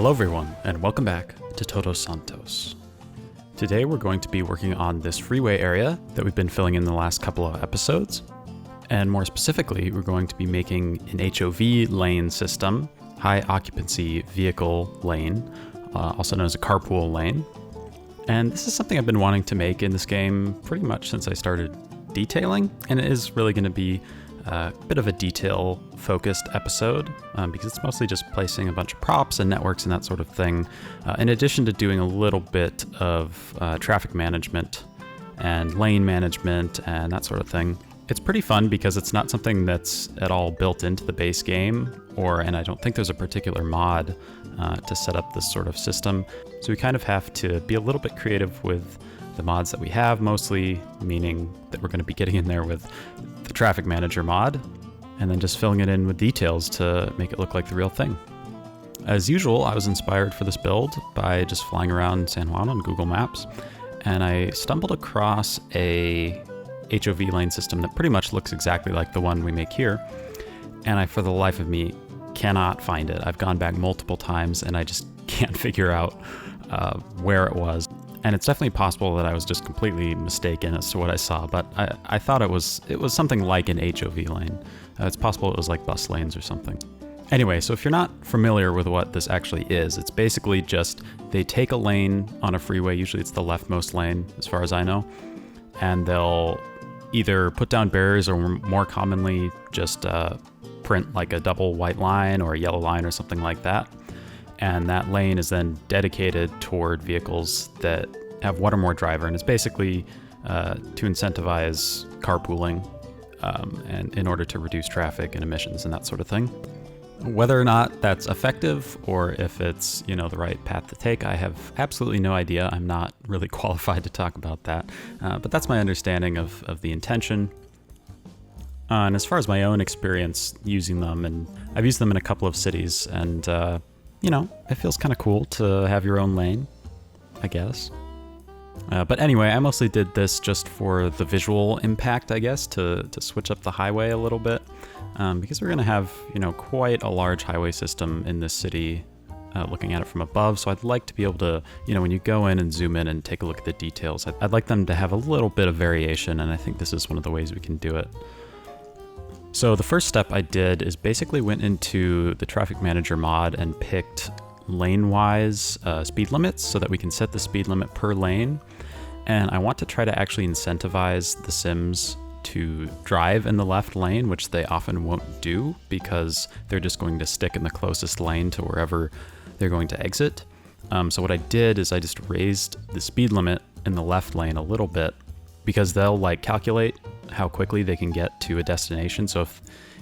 Hello everyone, and welcome back to Todos Santos. Today we're going to be working on this freeway area that we've been filling in the last couple of episodes. And more specifically, we're going to be making an HOV lane system, high occupancy vehicle lane, also known as a carpool lane. And this is something I've been wanting to make in this game pretty much since I started detailing, and it is really going to be a bit of a detail-focused episode because it's mostly just placing a bunch of props and networks and that sort of thing, in addition to doing a little bit of traffic management and lane management and that sort of thing. It's pretty fun because it's not something that's at all built into the base game, and I don't think there's a particular mod to set up this sort of system. So we kind of have to be a little bit creative with the mods that we have, mostly meaning that we're going to be getting in there with the traffic manager mod and then just filling it in with details to make it look like the real thing. As usual, I was inspired for this build by just flying around San Juan on Google Maps, and I stumbled across a HOV lane system that pretty much looks exactly like the one we make here, and I, for the life of me, cannot find it. I've gone back multiple times and I just can't figure out where it was. And it's definitely possible that I was just completely mistaken as to what I saw, but I thought it was something like an HOV lane. It's possible it was like bus lanes or something. Anyway, so if you're not familiar with what this actually is, it's basically just they take a lane on a freeway, usually it's the leftmost lane as far as I know, and they'll either put down barriers or more commonly just print like a double white line or a yellow line or something like that. And that lane is then dedicated toward vehicles that have one or more driver, and it's basically to incentivize carpooling and in order to reduce traffic and emissions and that sort of thing. Whether or not that's effective or if it's, the right path to take, I have absolutely no idea. I'm not really qualified to talk about that, but that's my understanding of the intention. And as far as my own experience using them, and I've used them in a couple of cities, and it feels kind of cool to have your own lane, I guess. But anyway, I mostly did this just for the visual impact, I guess, to switch up the highway a little bit, because we're going to have, quite a large highway system in this city, looking at it from above. So I'd like to be able to, when you go in and zoom in and take a look at the details, I'd like them to have a little bit of variation, and I think this is one of the ways we can do it. So the first step I did is basically went into the traffic manager mod and picked lane-wise speed limits so that we can set the speed limit per lane. And I want to try to actually incentivize the Sims to drive in the left lane, which they often won't do because they're just going to stick in the closest lane to wherever they're going to exit. So what I did is I just raised the speed limit in the left lane a little bit because they'll calculate how quickly they can get to a destination. So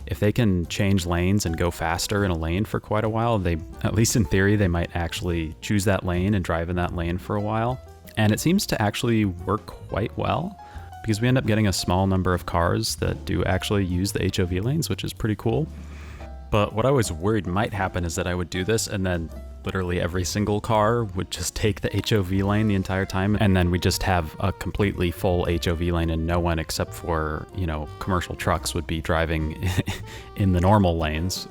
if they can change lanes and go faster in a lane for quite a while, they, at least in theory, they might actually choose that lane and drive in that lane for a while. And it seems to actually work quite well because we end up getting a small number of cars that do actually use the HOV lanes, which is pretty cool. But what I was worried might happen is that I would do this and then literally every single car would just take the HOV lane the entire time, and then we just have a completely full HOV lane and no one except for, commercial trucks would be driving in the normal lanes.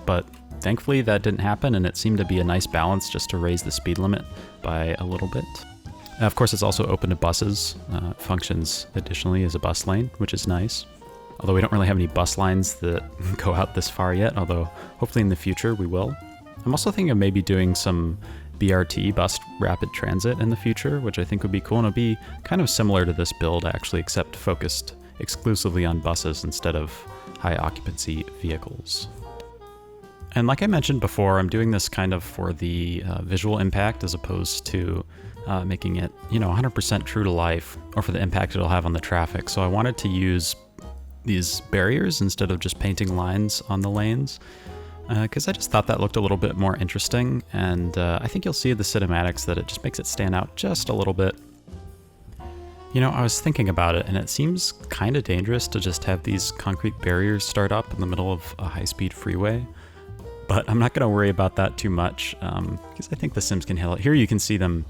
But thankfully that didn't happen, and it seemed to be a nice balance just to raise the speed limit by a little bit. Of course, it's also open to buses. Functions additionally as a bus lane, which is nice. Although we don't really have any bus lines that go out this far yet, although hopefully in the future we will. I'm also thinking of maybe doing some BRT, bus rapid transit, in the future, which I think would be cool, and it'll be kind of similar to this build actually, except focused exclusively on buses instead of high occupancy vehicles. And like I mentioned before, I'm doing this kind of for the visual impact as opposed to making it, 100% true to life, or for the impact it'll have on the traffic. So I wanted to use these barriers instead of just painting lines on the lanes, because I just thought that looked a little bit more interesting, and I think you'll see in the cinematics that it just makes it stand out just a little bit. I was thinking about it, and it seems kind of dangerous to just have these concrete barriers start up in the middle of a high-speed freeway, but I'm not going to worry about that too much, because I think the Sims can handle it. Here you can see them,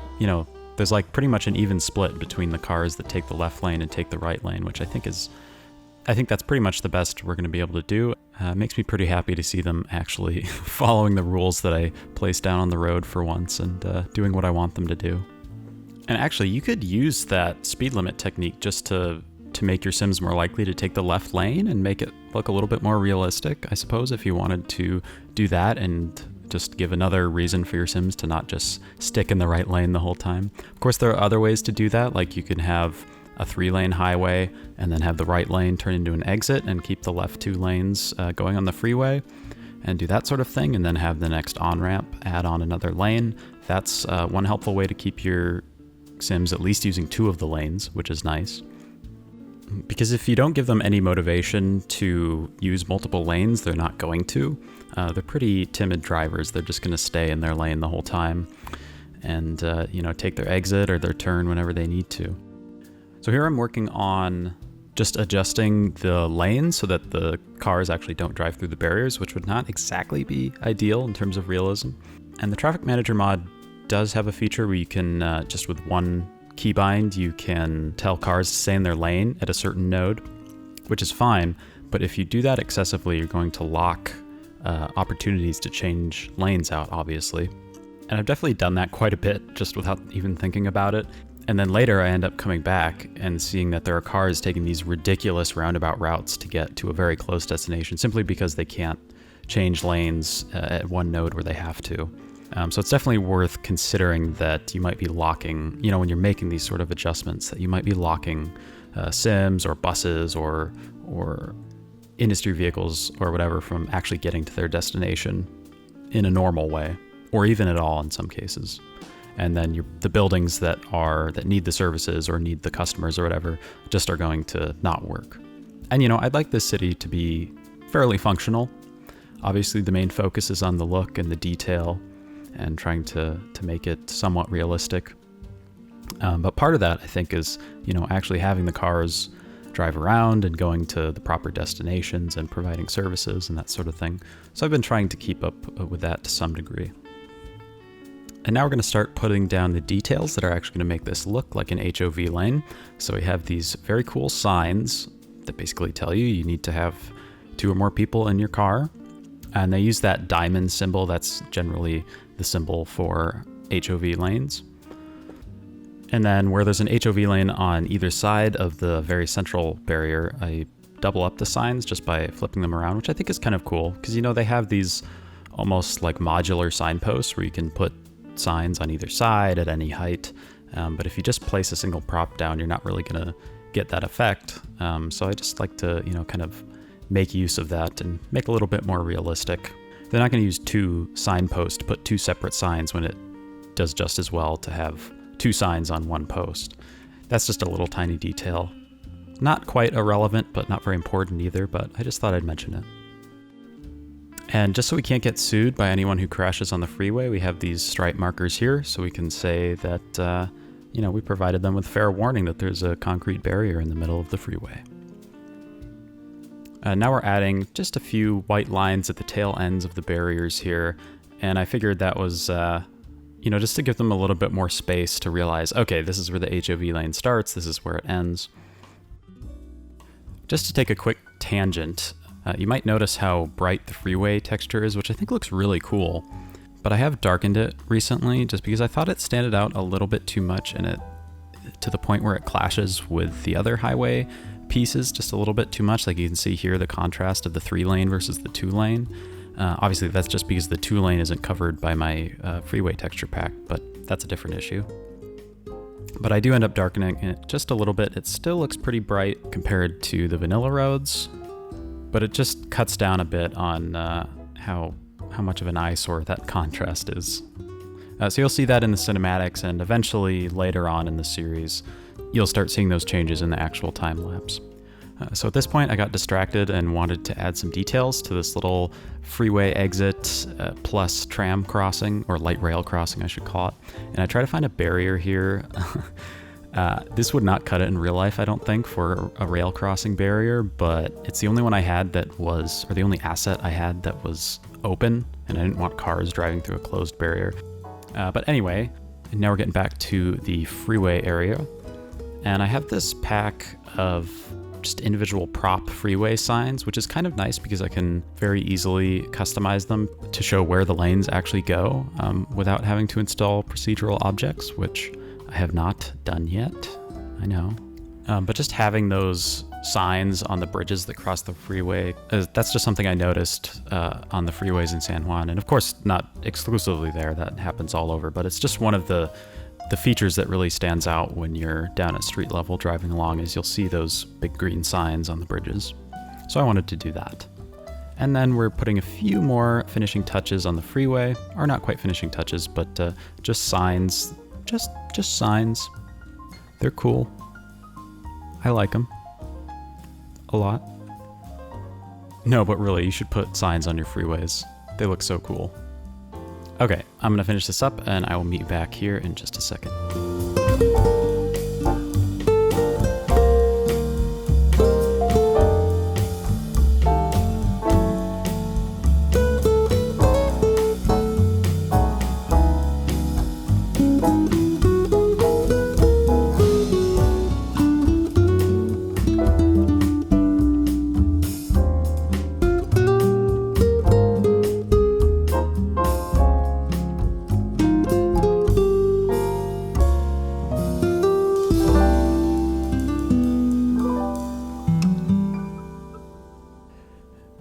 there's pretty much an even split between the cars that take the left lane and take the right lane, which I think that's pretty much the best we're going to be able to do. Makes me pretty happy to see them actually following the rules that I placed down on the road for once and doing what I want them to do. And actually, you could use that speed limit technique just to make your Sims more likely to take the left lane and make it look a little bit more realistic, I suppose, if you wanted to do that and just give another reason for your Sims to not just stick in the right lane the whole time. Of course, there are other ways to do that, like you can have a 3-lane highway and then have the right lane turn into an exit and keep the left 2 lanes going on the freeway and do that sort of thing, and then have the next on-ramp add on another lane. That's one helpful way to keep your Sims at least using 2 of the lanes, which is nice. Because if you don't give them any motivation to use multiple lanes, they're not going to. They're pretty timid drivers. They're just going to stay in their lane the whole time and take their exit or their turn whenever they need to. So here I'm working on just adjusting the lanes so that the cars actually don't drive through the barriers, which would not exactly be ideal in terms of realism. And the Traffic Manager mod does have a feature where you can, just with one keybind, you can tell cars to stay in their lane at a certain node, which is fine. But if you do that excessively, you're going to lock opportunities to change lanes out, obviously. And I've definitely done that quite a bit just without even thinking about it. And then later I end up coming back and seeing that there are cars taking these ridiculous roundabout routes to get to a very close destination simply because they can't change lanes at one node where they have to. So it's definitely worth considering that you might be locking, when you're making these sort of adjustments, that you might be locking Sims or buses or industry vehicles or whatever from actually getting to their destination in a normal way, or even at all in some cases. And then the buildings that need the services or need the customers or whatever just are going to not work. And I'd like this city to be fairly functional. Obviously the main focus is on the look and the detail and trying to make it somewhat realistic. But part of that, I think, is, actually having the cars drive around and going to the proper destinations and providing services and that sort of thing. So I've been trying to keep up with that to some degree. And now we're going to start putting down the details that are actually going to make this look like an HOV lane. So we have these very cool signs that basically tell you need to have 2 or more people in your car. And they use that diamond symbol. That's generally the symbol for HOV lanes. And then where there's an HOV lane on either side of the very central barrier, I double up the signs just by flipping them around, which I think is kind of cool because, they have these almost like modular signposts where you can put signs on either side at any height. But if you just place a single prop down, you're not really going to get that effect. So I just like to, kind of make use of that and make it a little bit more realistic. They're not going to use 2 signposts to put 2 separate signs when it does just as well to have 2 signs on one post. That's just a little tiny detail. Not quite irrelevant, but not very important either, but I just thought I'd mention it. And just so we can't get sued by anyone who crashes on the freeway, we have these stripe markers here so we can say that, we provided them with fair warning that there's a concrete barrier in the middle of the freeway. Now we're adding just a few white lines at the tail ends of the barriers here, and I figured that was, just to give them a little bit more space to realize, okay, this is where the HOV lane starts, this is where it ends. Just to take a quick tangent, you might notice how bright the freeway texture is, which I think looks really cool, but I have darkened it recently just because I thought it standed out a little bit too much and it to the point where it clashes with the other highway pieces just a little bit too much. Like you can see here the contrast of the 3-lane versus the 2-lane. Obviously that's just because the 2-lane isn't covered by my freeway texture pack, but that's a different issue. But I do end up darkening it just a little bit. It still looks pretty bright compared to the vanilla roads, but it just cuts down a bit on how much of an eyesore that contrast is. So you'll see that in the cinematics, and eventually later on in the series, you'll start seeing those changes in the actual time lapse. So at this point, I got distracted and wanted to add some details to this little freeway exit plus tram crossing, or light rail crossing, I should call it. And I try to find a barrier here. This would not cut it in real life, I don't think, for a rail crossing barrier, but it's the only one I had that was, or the only asset I had that was open, and I didn't want cars driving through a closed barrier. But anyway, now we're getting back to the freeway area. And I have this pack of just individual prop freeway signs, which is kind of nice because I can very easily customize them to show where the lanes actually go without having to install procedural objects, which I have not done yet. I know. But just having those signs on the bridges that cross the freeway, that's just something I noticed on the freeways in San Juan. And of course, not exclusively there, that happens all over, but it's just one of the features that really stands out when you're down at street level driving along is you'll see those big green signs on the bridges. So I wanted to do that. And then we're putting a few more finishing touches on the freeway, or not quite finishing touches, but just signs, just signs. They're cool. I like them. A lot. No, but really, you should put signs on your freeways. They look so cool. Okay, I'm gonna finish this up and I will meet you back here in just a second.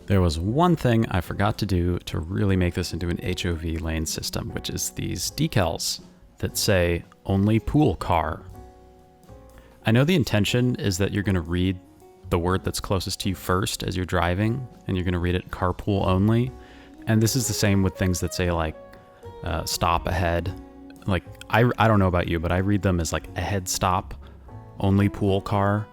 There was one thing I forgot to do to really make this into an HOV lane system, which is these decals that say only pool car. I know the intention is that you're going to read the word that's closest to you first as you're driving, and you're going to read it carpool only. And this is the same with things that say like stop ahead. Like I don't know about you, but I read them as like ahead stop, only pool car.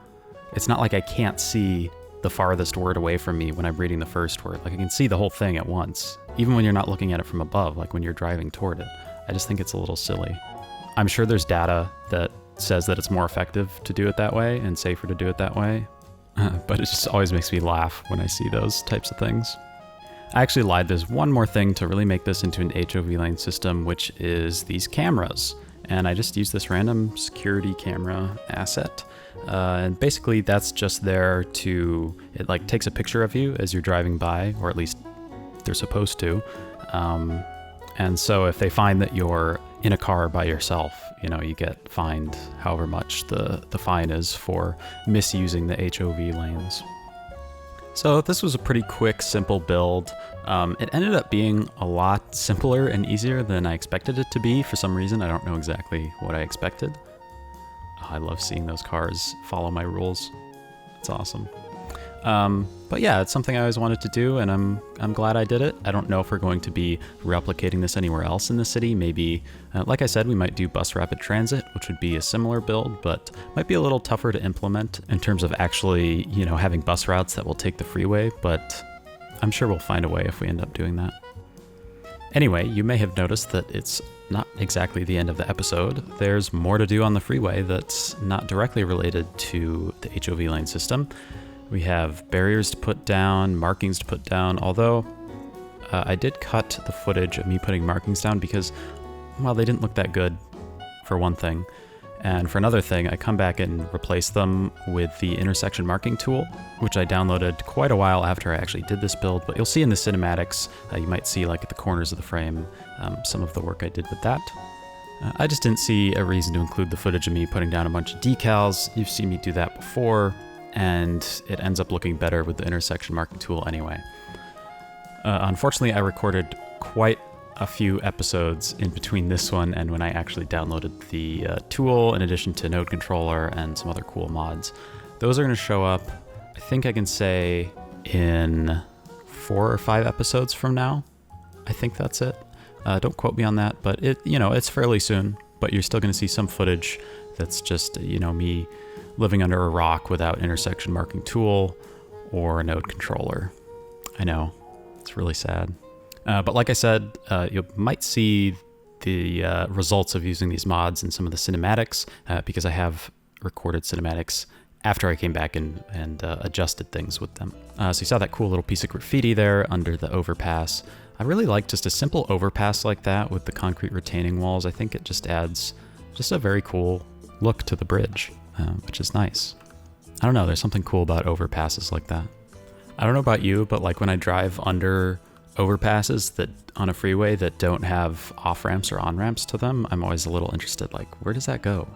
It's not like I can't see the farthest word away from me when I'm reading the first word. Like I can see the whole thing at once, even when you're not looking at it from above, like when you're driving toward it. I just think it's a little silly. I'm sure there's data that says that it's more effective to do it that way and safer to do it that way, but it just always makes me laugh when I see those types of things. I actually lied. There's one more thing to really make this into an HOV lane system, which is these cameras. And I just use this random security camera asset. And basically that's just there to, it like takes a picture of you as you're driving by, or at least they're supposed to. And so if they find that you're in a car by yourself, you know, you get fined however much the fine is for misusing the HOV lanes. So this was a pretty quick, simple build. It ended up being a lot simpler and easier than I expected it to be for some reason. I don't know exactly what I expected. I love seeing those cars follow my rules. It's awesome. But yeah, it's something I always wanted to do, and I'm glad I did it. I don't know if we're going to be replicating this anywhere else in the city. Maybe, like I said, we might do bus rapid transit, which would be a similar build, but might be a little tougher to implement in terms of actually, you know, having bus routes that will take the freeway, but I'm sure we'll find a way if we end up doing that. Anyway, you may have noticed that it's not exactly the end of the episode. There's more to do on the freeway that's not directly related to the HOV lane system. We have barriers to put down, markings to put down, although I did cut the footage of me putting markings down because, well, they didn't look that good, for one thing. And for another thing, I come back and replace them with the intersection marking tool, which I downloaded quite a while after I actually did this build, but you'll see in the cinematics, you might see like at the corners of the frame, some of the work I did with that. I just didn't see a reason to include the footage of me putting down a bunch of decals. You've seen me do that before, and it ends up looking better with the intersection marking tool anyway. Unfortunately, I recorded quite a few episodes in between this one and when I actually downloaded the tool, in addition to Node Controller and some other cool mods. Those are going to show up, I think I can say, in 4 or 5 episodes from now. I think that's it. Don't quote me on that, but it's fairly soon, but you're still going to see some footage that's just, me living under a rock without intersection marking tool or a Node Controller. I know, it's really sad. But like I said, you might see the results of using these mods in some of the cinematics, because I have recorded cinematics after I came back and adjusted things with them. So you saw that cool little piece of graffiti there under the overpass. I really like just a simple overpass like that with the concrete retaining walls. I think it just adds just a very cool look to the bridge, which is nice. I don't know, there's something cool about overpasses like that. I don't know about you, but like when I drive under overpasses that on a freeway that don't have off-ramps or on-ramps to them, I'm always a little interested, like, where does that go?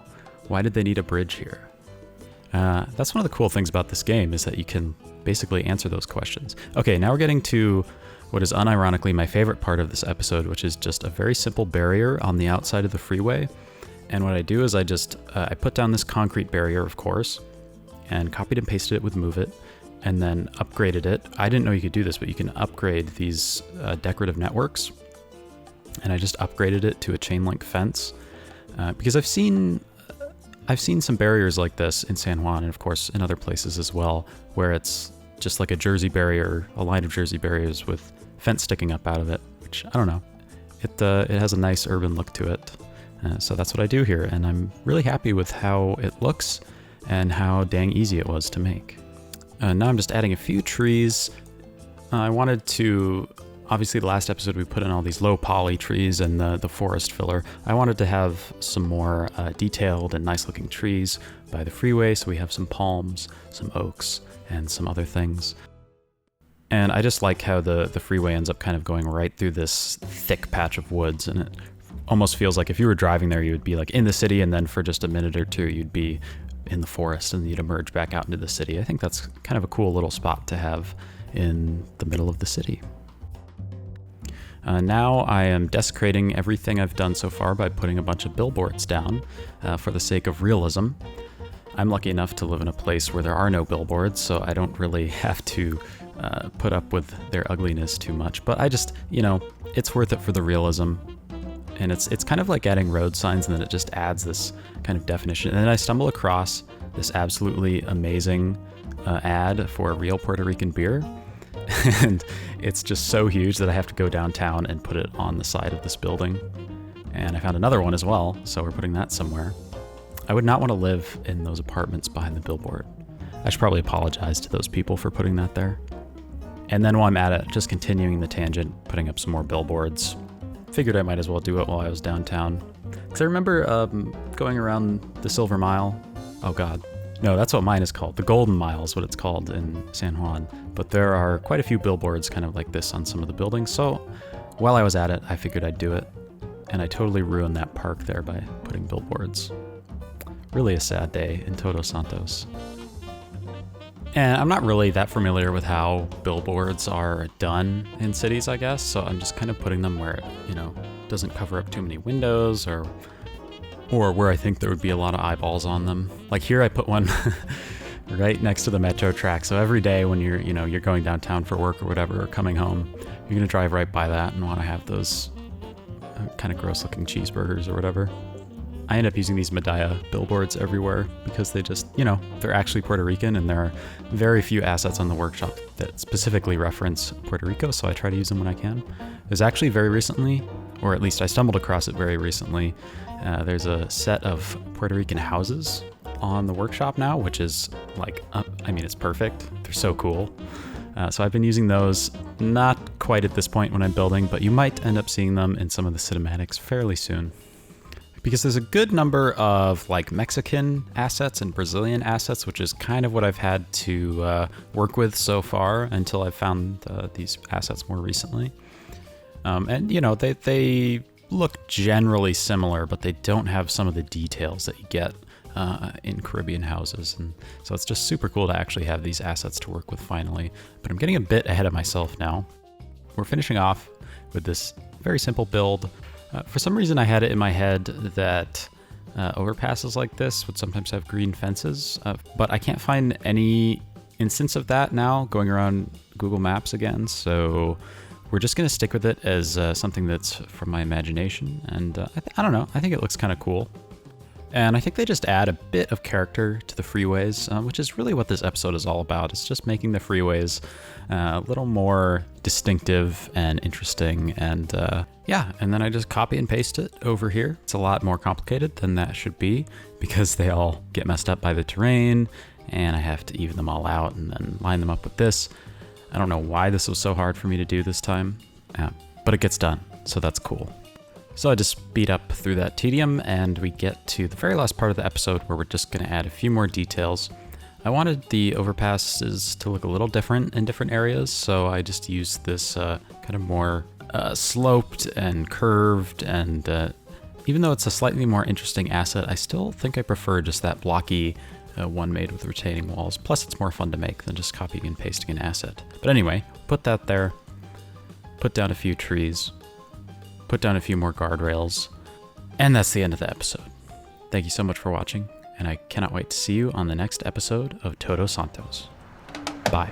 Why did they need a bridge here? That's one of the cool things about this game, is that you can basically answer those questions. Okay, now we're getting to what is unironically my favorite part of this episode, which is just a very simple barrier on the outside of the freeway. And what I do is I put down this concrete barrier, of course, and copied and pasted it with Move It, and then upgraded it. I didn't know you could do this, but you can upgrade these decorative networks. And I just upgraded it to a chain link fence because I've seen some barriers like this in San Juan, and of course in other places as well, where it's just like a jersey barrier, a line of jersey barriers with fence sticking up out of it, which, I don't know, it has a nice urban look to it. So that's what I do here, and I'm really happy with how it looks and how dang easy it was to make. Now I'm just adding a few trees. I wanted to, obviously the last episode we put in all these low poly trees and the forest filler. I wanted to have some more detailed and nice looking trees by the freeway, so we have some palms, some oaks, and some other things. And I just like how the freeway ends up kind of going right through this thick patch of woods, and it almost feels like if you were driving there, you would be like in the city, and then for just a minute or two, you'd be in the forest and you'd emerge back out into the city. I think that's kind of a cool little spot to have in the middle of the city. Now I am desecrating everything I've done so far by putting a bunch of billboards down for the sake of realism. I'm lucky enough to live in a place where there are no billboards, so I don't really have to put up with their ugliness too much. But I just, it's worth it for the realism. And it's kind of like adding road signs, and then it just adds this kind of definition. And then I stumble across this absolutely amazing ad for a real Puerto Rican beer. And it's just so huge that I have to go downtown and put it on the side of this building. And I found another one as well, so we're putting that somewhere. I would not want to live in those apartments behind the billboard. I should probably apologize to those people for putting that there. And then while I'm at it, just continuing the tangent, putting up some more billboards. Figured I might as well do it while I was downtown. Because I remember going around the Silver Mile. Oh God. No, that's what mine is called. The Golden Mile is what it's called in San Juan. But there are quite a few billboards kind of like this on some of the buildings. So while I was at it, I figured I'd do it. And I totally ruined that park there by putting billboards. Really a sad day in Todos Santos. And I'm not really that familiar with how billboards are done in cities, I guess. So I'm just kind of putting them where it, doesn't cover up too many windows or where I think there would be a lot of eyeballs on them. Like here I put one right next to the metro track. So every day when you're going downtown for work or whatever, or coming home, you're going to drive right by that and want to have those kind of gross looking cheeseburgers or whatever. I end up using these Medalla billboards everywhere because they just, they're actually Puerto Rican, and there are very few assets on the workshop that specifically reference Puerto Rico, so I try to use them when I can. There's actually very recently, or at least I stumbled across it very recently, there's a set of Puerto Rican houses on the workshop now, which is like, it's perfect. They're so cool. So I've been using those, not quite at this point when I'm building, but you might end up seeing them in some of the cinematics fairly soon. Because there's a good number of like Mexican assets and Brazilian assets, which is kind of what I've had to work with so far until I found these assets more recently. And they look generally similar, but they don't have some of the details that you get in Caribbean houses. And so it's just super cool to actually have these assets to work with finally. But I'm getting a bit ahead of myself now. We're finishing off with this very simple build. For some reason, I had it in my head that overpasses like this would sometimes have green fences, but I can't find any instance of that now going around Google Maps again. So we're just going to stick with it as something that's from my imagination. And I don't know, I think it looks kind of cool. And I think they just add a bit of character to the freeways, which is really what this episode is all about. It's just making the freeways a little more distinctive and interesting. And and then I just copy and paste it over here. It's a lot more complicated than that should be because they all get messed up by the terrain, and I have to even them all out and then line them up with this. I don't know why this was so hard for me to do this time, but it gets done, so that's cool. So I just speed up through that tedium, and we get to the very last part of the episode where we're just going to add a few more details. I wanted the overpasses to look a little different in different areas, so I just used this kind of more sloped and curved, and even though it's a slightly more interesting asset, I still think I prefer just that blocky one made with retaining walls. Plus it's more fun to make than just copying and pasting an asset. But anyway, put that there, put down a few trees, put down a few more guardrails, and that's the end of the episode. Thank you so much for watching, and I cannot wait to see you on the next episode of Todos Santos. Bye.